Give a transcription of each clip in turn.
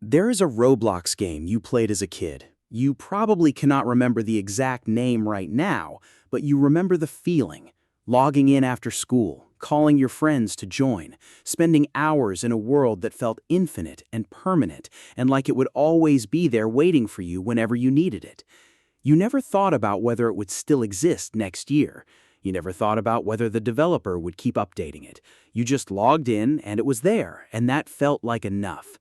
There is a Roblox game you played as a kid. You probably cannot remember the exact name right now, but you remember the feeling. Logging in after school, calling your friends to join, spending hours in a world that felt infinite and permanent and like it would always be there waiting for you whenever you needed it. You never thought about whether it would still exist next year. You never thought about whether the developer would keep updating it. You just logged in and it was there, and that felt like enough.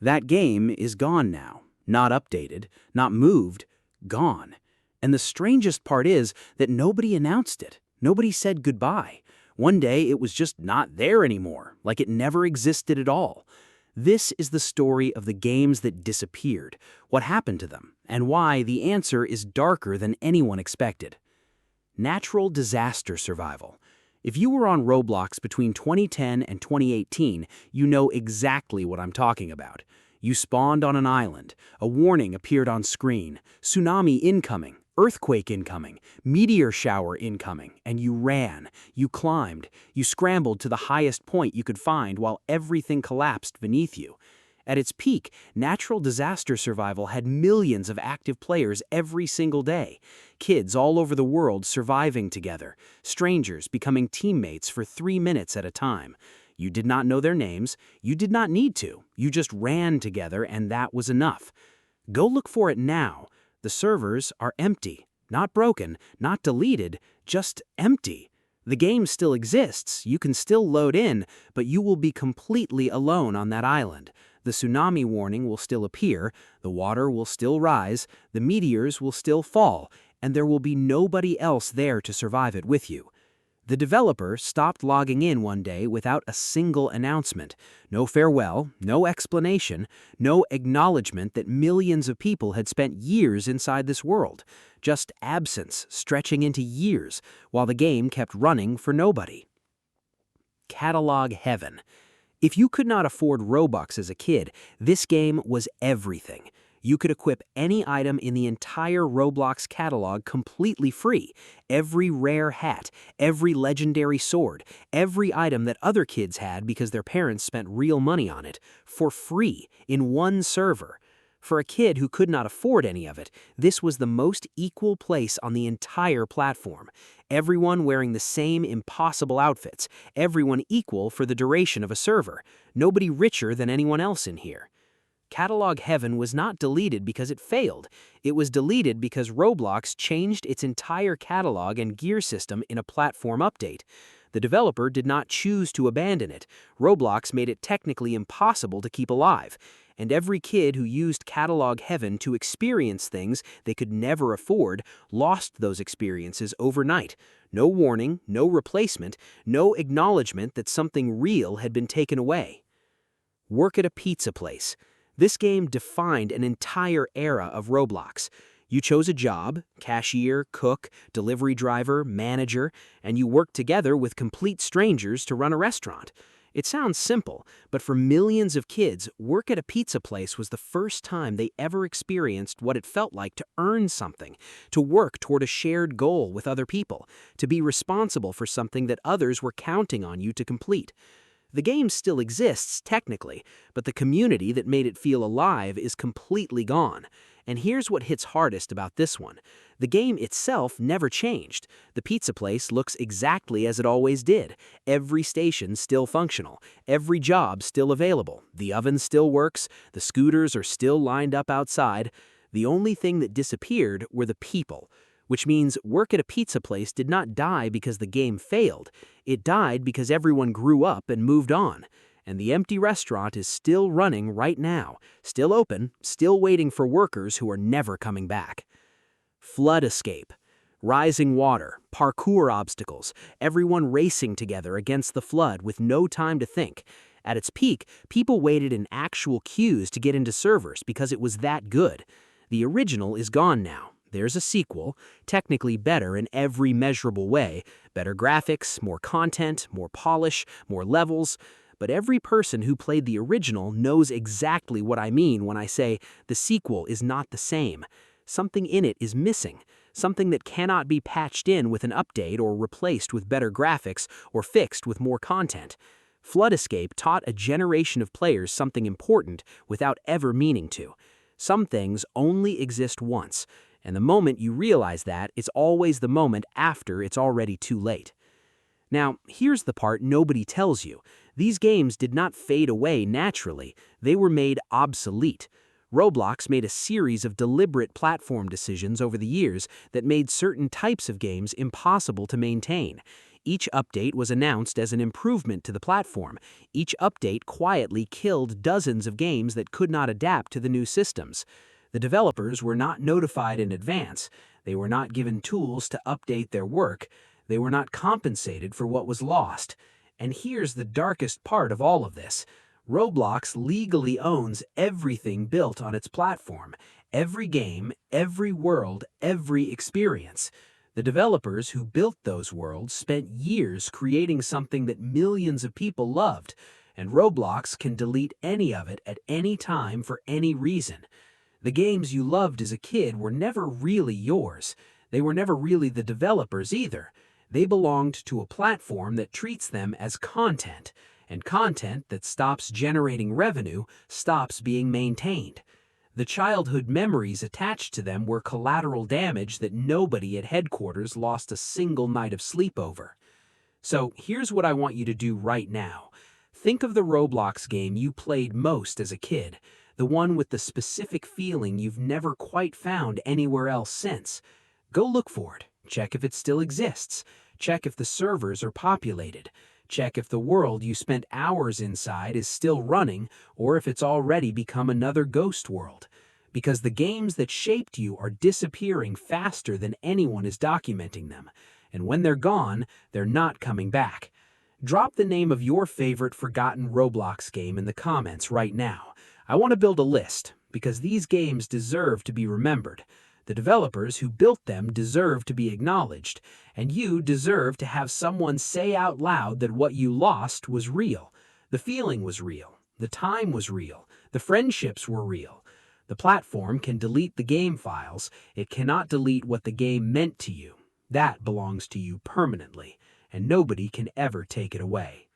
That game is gone now. Not updated, not moved, gone. And the strangest part is that nobody announced it. Nobody said goodbye. One day it was just not there anymore, like it never existed at all. This is the story of the games that disappeared, what happened to them, and why the answer is darker than anyone expected. Natural disaster survival. If you were on Roblox between 2010 and 2018, you know exactly what I'm talking about. You spawned on an island, a warning appeared on screen, tsunami incoming, earthquake incoming, meteor shower incoming, and you ran, you climbed, you scrambled to the highest point you could find while everything collapsed beneath you. At its peak, natural disaster survival had millions of active players every single day. Kids all over the world surviving together, strangers becoming teammates for 3 minutes at a time. You did not know their names, you did not need to, you just ran together and that was enough. Go look for it now. The servers are empty, not broken, not deleted, just empty. The game still exists, you can still load in, but you will be completely alone on that island. The tsunami warning will still appear, the water will still rise, the meteors will still fall, and there will be nobody else there to survive it with you. The developer stopped logging in one day without a single announcement. No farewell, no explanation, no acknowledgement that millions of people had spent years inside this world. Just absence stretching into years, while the game kept running for nobody. Catalog heaven. If you could not afford Robux as a kid, this game was everything. You could equip any item in the entire Roblox catalog completely free. Every rare hat, every legendary sword, every item that other kids had because their parents spent real money on it, for free, in one server. For a kid who could not afford any of it, this was the most equal place on the entire platform. Everyone wearing the same impossible outfits, everyone equal for the duration of a server, nobody richer than anyone else in here. Catalog Heaven was not deleted because it failed. It was deleted because Roblox changed its entire catalog and gear system in a platform update. The developer did not choose to abandon it. Roblox made it technically impossible to keep alive. And every kid who used Catalog Heaven to experience things they could never afford lost those experiences overnight. No warning, no replacement, no acknowledgement that something real had been taken away. Work at a pizza place. This game defined an entire era of Roblox. You chose a job, cashier, cook, delivery driver, manager, and you worked together with complete strangers to run a restaurant. It sounds simple, but for millions of kids, work at a pizza place was the first time they ever experienced what it felt like to earn something, to work toward a shared goal with other people, to be responsible for something that others were counting on you to complete. The game still exists, technically, but the community that made it feel alive is completely gone. And here's what hits hardest about this one. The game itself never changed. The pizza place looks exactly as it always did. Every station still functional. Every job still available. The oven still works. The scooters are still lined up outside. The only thing that disappeared were the people. Which means work at a pizza place did not die because the game failed. It died because everyone grew up and moved on. And the empty restaurant is still running right now, still open, still waiting for workers who are never coming back. Flood escape. Rising water, parkour obstacles, everyone racing together against the flood with no time to think. At its peak, people waited in actual queues to get into servers because it was that good. The original is gone now. There's a sequel, technically better in every measurable way, better graphics, more content, more polish, more levels, but every person who played the original knows exactly what I mean when I say the sequel is not the same. Something in it is missing, something that cannot be patched in with an update or replaced with better graphics or fixed with more content. Flood Escape taught a generation of players something important without ever meaning to. Some things only exist once, and the moment you realize that is always the moment after it's already too late. Now, here's the part nobody tells you. These games did not fade away naturally, they were made obsolete. Roblox made a series of deliberate platform decisions over the years that made certain types of games impossible to maintain. Each update was announced as an improvement to the platform. Each update quietly killed dozens of games that could not adapt to the new systems. The developers were not notified in advance. They were not given tools to update their work. They were not compensated for what was lost. And here's the darkest part of all of this. Roblox legally owns everything built on its platform. Every game, every world, every experience. The developers who built those worlds spent years creating something that millions of people loved, and Roblox can delete any of it at any time for any reason. The games you loved as a kid were never really yours. They were never really the developers either. They belonged to a platform that treats them as content, and content that stops generating revenue stops being maintained. The childhood memories attached to them were collateral damage that nobody at headquarters lost a single night of sleep over. So here's what I want you to do right now. Think of the Roblox game you played most as a kid, the one with the specific feeling you've never quite found anywhere else since. Go look for it. Check if it still exists. Check if the servers are populated. Check if the world you spent hours inside is still running or if it's already become another ghost world. Because the games that shaped you are disappearing faster than anyone is documenting them. And when they're gone, they're not coming back. Drop the name of your favorite forgotten Roblox game in the comments right now. I want to build a list because these games deserve to be remembered. The developers who built them deserve to be acknowledged, and you deserve to have someone say out loud that what you lost was real. The feeling was real. The time was real. The friendships were real. The platform can delete the game files. It cannot delete what the game meant to you. That belongs to you permanently, and nobody can ever take it away.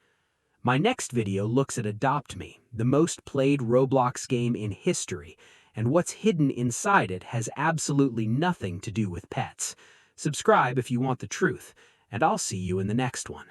My next video looks at Adopt Me, the most played Roblox game in history, and what's hidden inside it has absolutely nothing to do with pets. Subscribe if you want the truth, and I'll see you in the next one.